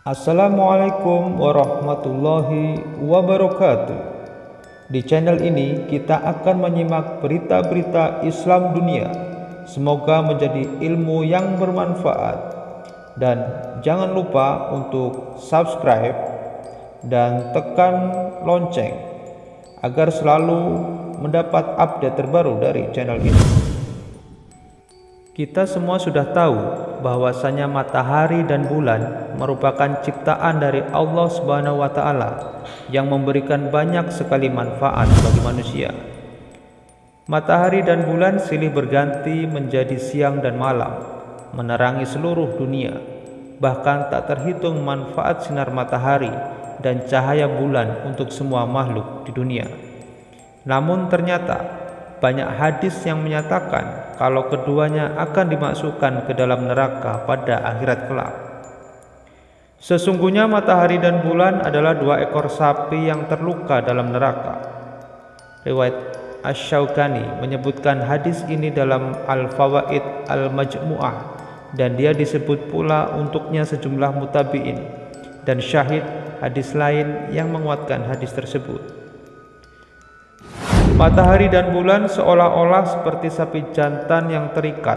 Assalamualaikum warahmatullahi wabarakatuh. Di channel ini kita akan menyimak berita-berita Islam dunia. Semoga menjadi ilmu yang bermanfaat. Dan jangan lupa untuk subscribe dan tekan lonceng agar selalu mendapat update terbaru dari channel ini. Kita semua sudah tahu bahwasanya matahari dan bulan merupakan ciptaan dari Allah Subhanahu wa taala yang memberikan banyak sekali manfaat bagi manusia. Matahari dan bulan silih berganti menjadi siang dan malam, menerangi seluruh dunia. Bahkan tak terhitung manfaat sinar matahari dan cahaya bulan untuk semua makhluk di dunia. Namun ternyata banyak hadis yang menyatakan kalau keduanya akan dimasukkan ke dalam neraka pada akhirat kelak. Sesungguhnya matahari dan bulan adalah dua ekor sapi yang terluka dalam neraka. Riwayat Asy-Syaukani menyebutkan hadis ini dalam Al-Fawaid Al-Majmu'ah, dan dia disebut pula untuknya sejumlah mutabi'in dan syahid hadis lain yang menguatkan hadis tersebut. Matahari dan bulan seolah-olah seperti sapi jantan yang terikat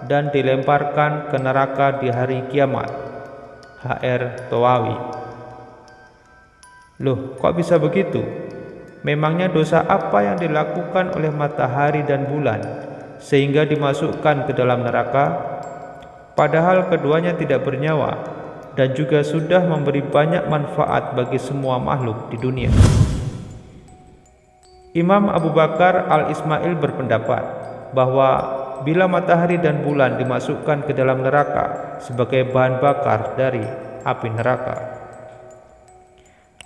dan dilemparkan ke neraka di hari kiamat. HR Tawawi. Loh, kok bisa begitu? Memangnya dosa apa yang dilakukan oleh matahari dan bulan sehingga dimasukkan ke dalam neraka? Padahal keduanya tidak bernyawa dan juga sudah memberi banyak manfaat bagi semua makhluk di dunia. Imam Abu Bakar Al-Ismail berpendapat bahwa bila matahari dan bulan dimasukkan ke dalam neraka sebagai bahan bakar dari api neraka.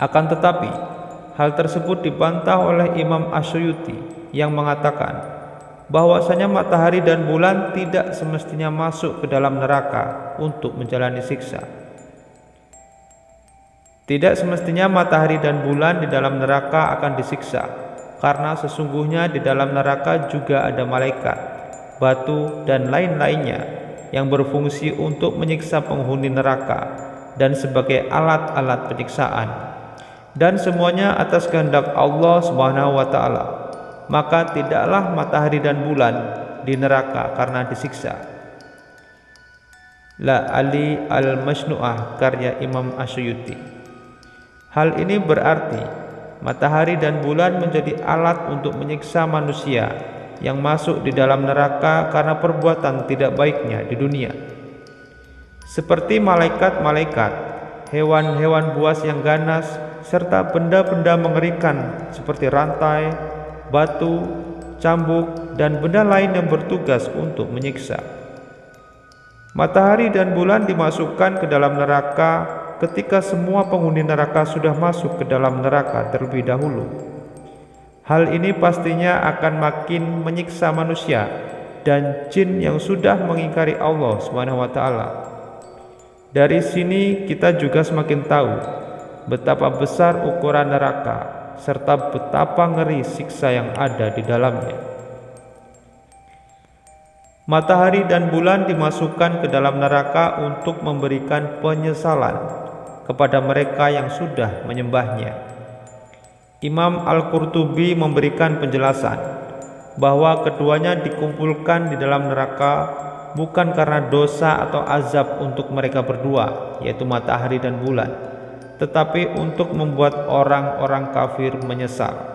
Akan tetapi, hal tersebut dibantah oleh Imam Asyuyuti yang mengatakan bahwasanya matahari dan bulan tidak semestinya masuk ke dalam neraka untuk menjalani siksa. Tidak semestinya matahari dan bulan di dalam neraka akan disiksa, karena sesungguhnya di dalam neraka juga ada malaikat, batu, dan lain-lainnya yang berfungsi untuk menyiksa penghuni neraka dan sebagai alat-alat penyiksaan, dan semuanya atas kehendak Allah Subhanahu wa taala. Maka tidaklah matahari dan bulan di neraka karena disiksa. La Ali Al-Masnu'ah karya Imam Asyuyuti. Hal ini berarti matahari dan bulan menjadi alat untuk menyiksa manusia yang masuk di dalam neraka karena perbuatan tidak baiknya di dunia. Seperti malaikat-malaikat, hewan-hewan buas yang ganas, serta benda-benda mengerikan seperti rantai, batu, cambuk, dan benda lain yang bertugas untuk menyiksa. Matahari dan bulan dimasukkan ke dalam neraka ketika semua penghuni neraka sudah masuk ke dalam neraka terlebih dahulu. Hal ini pastinya akan makin menyiksa manusia dan jin yang sudah mengingkari Allah SWT. Dari sini kita juga semakin tahu betapa besar ukuran neraka serta betapa ngeri siksa yang ada di dalamnya. Matahari dan bulan dimasukkan ke dalam neraka untuk memberikan penyesalan kepada mereka yang sudah menyembahnya. Imam Al-Qurtubi memberikan penjelasan bahwa keduanya dikumpulkan di dalam neraka bukan karena dosa atau azab untuk mereka berdua, yaitu matahari dan bulan, tetapi untuk membuat orang-orang kafir menyesal.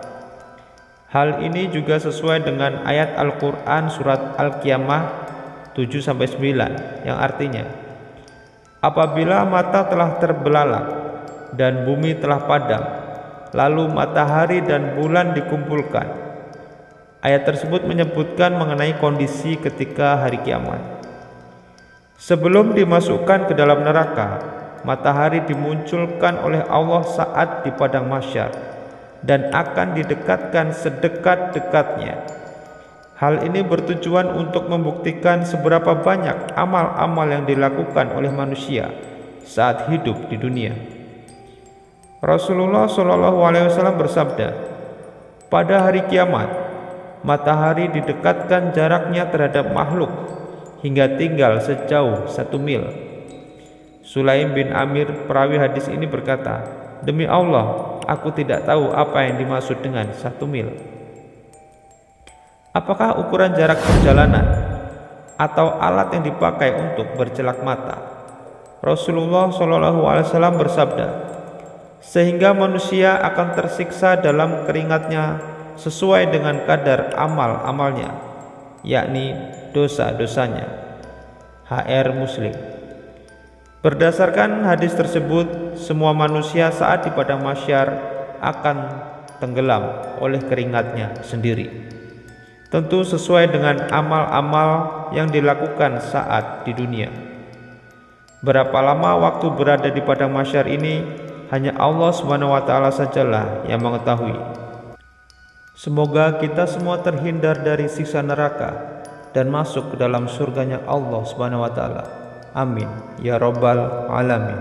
Hal ini juga sesuai dengan ayat Al-Quran surat Al-Qiyamah 7-9 yang artinya, apabila mata telah terbelalak dan bumi telah padam, lalu matahari dan bulan dikumpulkan. Ayat tersebut menyebutkan mengenai kondisi ketika hari kiamat. Sebelum dimasukkan ke dalam neraka, matahari dimunculkan oleh Allah saat di padang mahsyar dan akan didekatkan sedekat-dekatnya. Hal ini bertujuan untuk membuktikan seberapa banyak amal-amal yang dilakukan oleh manusia saat hidup di dunia. Rasulullah SAW bersabda, pada hari kiamat, matahari didekatkan jaraknya terhadap makhluk hingga tinggal sejauh 1 mil. Sulaim bin Amir, perawi hadis ini berkata, "Demi Allah, aku tidak tahu apa yang dimaksud dengan 1 mil. Apakah ukuran jarak perjalanan atau alat yang dipakai untuk bercelak mata?" Rasulullah SAW bersabda, "Sehingga manusia akan tersiksa dalam keringatnya sesuai dengan kadar amal-amalnya, yakni dosa-dosanya." HR Muslim. Berdasarkan hadis tersebut, semua manusia saat di padang mahsyar akan tenggelam oleh keringatnya sendiri, tentu sesuai dengan amal-amal yang dilakukan saat di dunia. Berapa lama waktu berada di padang mahsyar ini hanya Allah SWT sajalah yang mengetahui. Semoga kita semua terhindar dari siksa neraka dan masuk ke dalam surganya Allah SWT. Amin ya rabbal alamin.